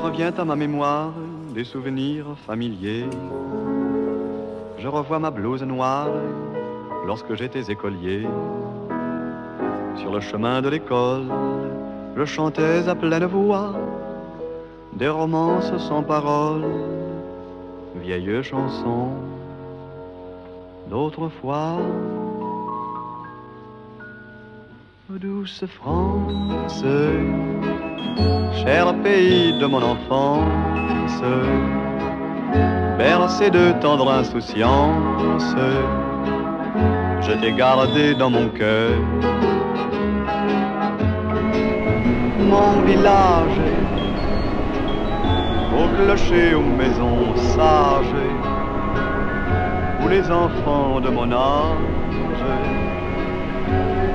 revient à ma mémoire des souvenirs familiers. Je revois ma blouse noire lorsque j'étais écolier. Sur le chemin de l'école, je chantais à pleine voix des romances sans paroles, vieilles chansons d'autrefois. Douce France, cher pays de mon enfance, bercé de tendre insouciance, je t'ai gardé dans mon cœur. Mon village, au clocher, aux maisons sages, où les enfants de mon âge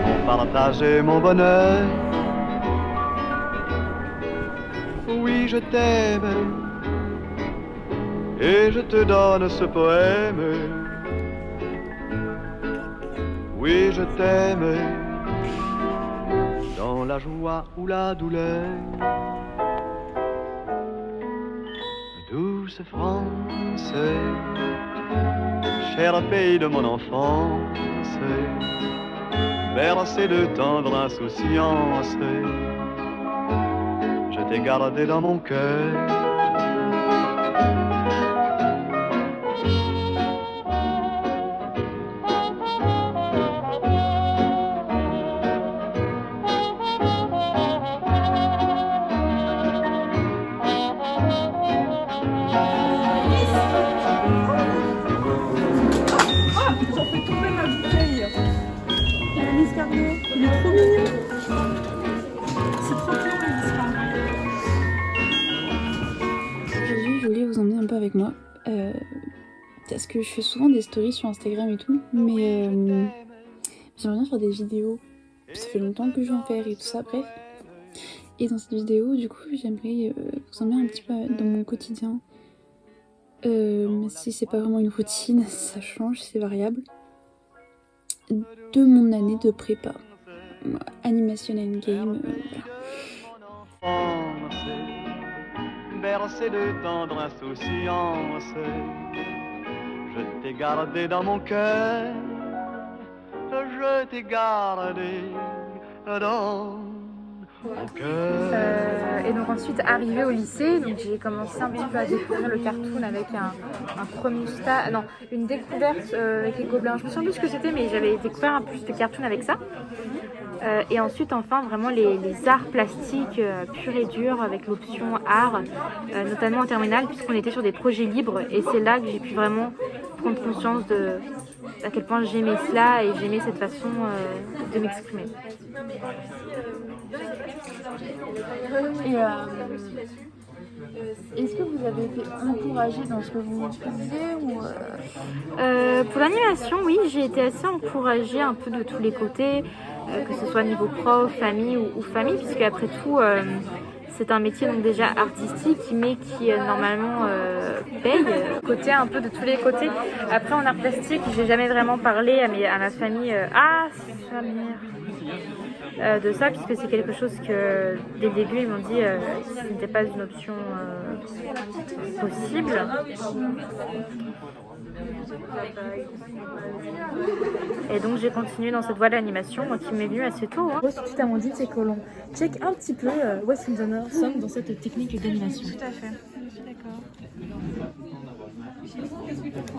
ont partagé mon bonheur. Oui, je t'aime et je te donne ce poème. Oui, je t'aime dans la joie ou la douleur. Douce France, cher pays de mon enfance, bercé de tendre insouciance, je t'ai gardé dans mon cœur. Il est trop mignon. C'est trop clair, Aujourd'hui, je voulais vous emmener un peu avec moi. Parce que je fais souvent des stories sur Instagram et tout. Mais j'aimerais bien faire des vidéos. Ça fait longtemps que je veux en faire et tout ça, bref. Et dans cette vidéo, du coup, j'aimerais vous emmener un petit peu dans mon quotidien. Mais si c'est pas vraiment une routine, ça change, c'est variable. De mon année de prépa. Animation and game, voilà. Bercé de tendre insouciance, je t'ai gardé dans mon cœur. Je t'ai gardé dans mon cœur. Et donc ensuite arrivé au lycée, donc j'ai commencé un petit peu à découvrir le cartoon avec un premier stage, non, une découverte avec les Gobelins. Je me souviens plus ce que c'était, mais j'avais découvert un peu de cartoon avec ça. Et ensuite enfin vraiment les arts plastiques purs et durs avec l'option art, notamment en terminale puisqu'on était sur des projets libres et c'est là que j'ai pu vraiment prendre conscience de à quel point j'aimais cela et j'aimais cette façon de m'exprimer. Et est-ce que vous avez été encouragée dans ce que vous faisiez ou Pour l'animation, oui, j'ai été assez encouragée un peu de tous les côtés, que ce soit niveau prof, famille ou famille, puisque après tout, c'est un métier donc déjà artistique, mais qui normalement paye, côté un peu de tous les côtés. Après en art plastique, j'ai jamais vraiment parlé à ma famille. C'est ma mère. De ça puisque c'est quelque chose que dès le début ils m'ont dit ce n'était pas une option possible. Et donc j'ai continué dans cette voie de l'animation qui m'est venue assez tôt. Moi, suite à mon dit, c'est que l'on check un petit peu où est-ce que nous en sommes dans cette technique d'animation. Tout à fait. D'accord.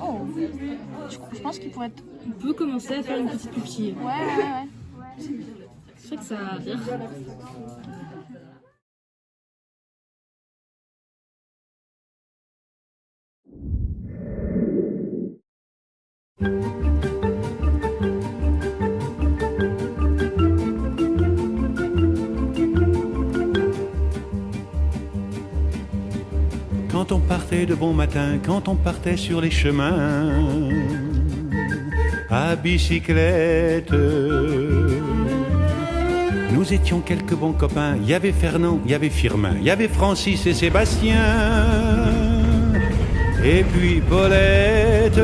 Oh, je pense qu'il pourrait être... On peut commencer à faire une petite pupille. Ouais. C'est vrai que ça va bien. Quand on partait de bon matin, quand on partait sur les chemins à bicyclette, nous étions quelques bons copains. Il y avait Fernand, il y avait Firmin, il y avait Francis et Sébastien, et puis Paulette.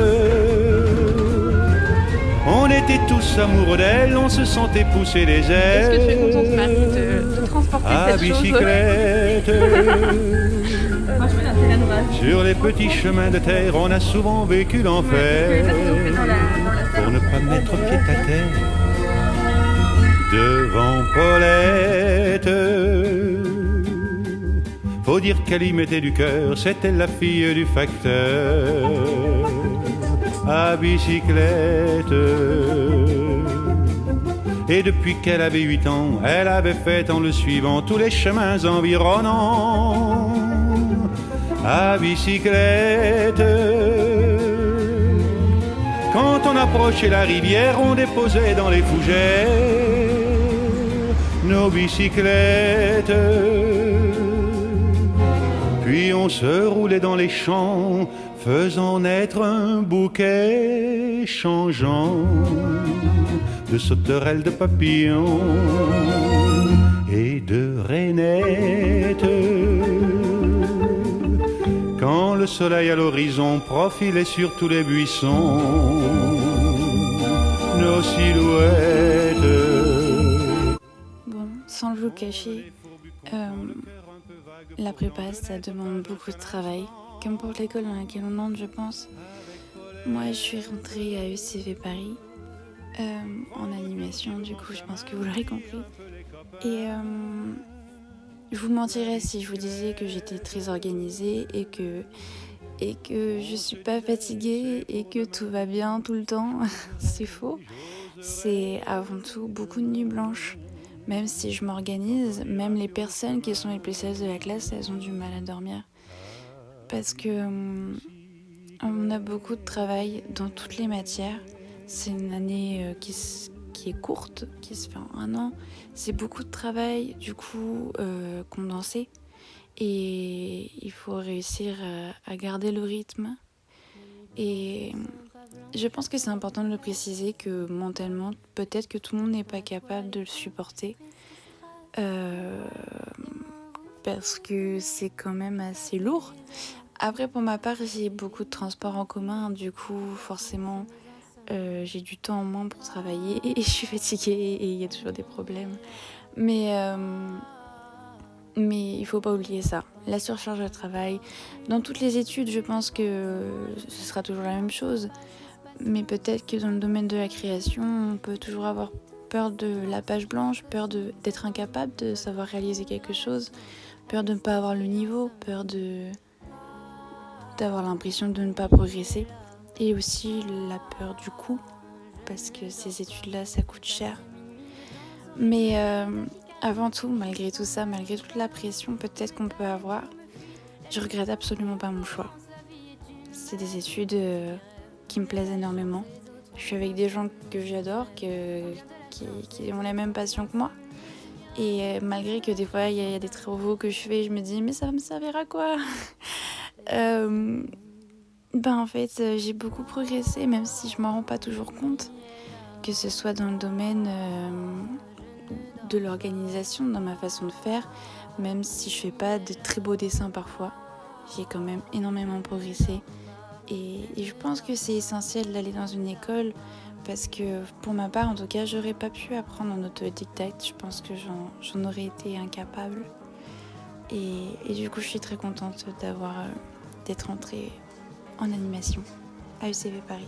On était tous amoureux d'elle, on se sentait pousser les ailes. Est-ce que tu es contente, Marie, de transporter à cette bicyclette. Sur les petits chemins de terre, on a souvent vécu l'enfer. Pour ne pas mettre pied à terre devant Paulette. Faut dire qu'elle y mettait du cœur, c'était la fille du facteur à bicyclette. Et depuis qu'elle avait 8 ans, elle avait fait en le suivant tous les chemins environnants à bicyclette. Quand on approchait la rivière, on déposait dans les fougères nos bicyclettes. Puis on se roulait dans les champs, faisant naître un bouquet changeant de sauterelles, de papillons et de rainettes. Quand le soleil à l'horizon profilait sur tous les buissons nos silhouettes. Bon, sans le vous cacher, la prépa, ça demande beaucoup de travail, comme pour l'école dans laquelle on entre, je pense. Moi, je suis rentrée à UCV Paris, en animation, du coup, je pense que vous l'aurez compris. Et je vous mentirais si je vous disais que j'étais très organisée et que je suis pas fatiguée et que tout va bien tout le temps. C'est faux. C'est avant tout beaucoup de nuits blanches. Même si je m'organise, même les personnes qui sont les plus sages de la classe, elles ont du mal à dormir. Parce que on a beaucoup de travail dans toutes les matières. C'est une année qui est courte, qui se fait en 1 an. C'est beaucoup de travail, du coup, condensé. Et il faut réussir à garder le rythme. Et je pense que c'est important de le préciser que mentalement, peut-être que tout le monde n'est pas capable de le supporter. Parce que c'est quand même assez lourd. Après, pour ma part, j'ai beaucoup de transports en commun. Du coup, forcément, j'ai du temps en moins pour travailler. Et je suis fatiguée et il y a toujours des problèmes. Mais il faut pas oublier ça. La surcharge de travail. Dans toutes les études, je pense que ce sera toujours la même chose. Mais peut-être que dans le domaine de la création, on peut toujours avoir peur de la page blanche, peur d'être incapable de savoir réaliser quelque chose, peur de ne pas avoir le niveau, peur d'avoir l'impression de ne pas progresser. Et aussi la peur du coût, parce que ces études-là, ça coûte cher. Mais avant tout, malgré tout ça, malgré toute la pression peut-être qu'on peut avoir, je regrette absolument pas mon choix. C'est des études qui me plaisent énormément. Je suis avec des gens que j'adore, qui ont la même passion que moi. Et malgré que des fois, il y a des travaux que je fais, je me dis, mais ça va me servir à quoi? En fait, j'ai beaucoup progressé, même si je m'en rends pas toujours compte. Que ce soit dans le domaine de l'organisation, dans ma façon de faire, même si je fais pas de très beaux dessins parfois, j'ai quand même énormément progressé. Et je pense que c'est essentiel d'aller dans une école parce que pour ma part, en tout cas, j'aurais pas pu apprendre en autodidacte. Je pense que j'en aurais été incapable. Et du coup, je suis très contente d'être rentrée en animation à UCV Paris.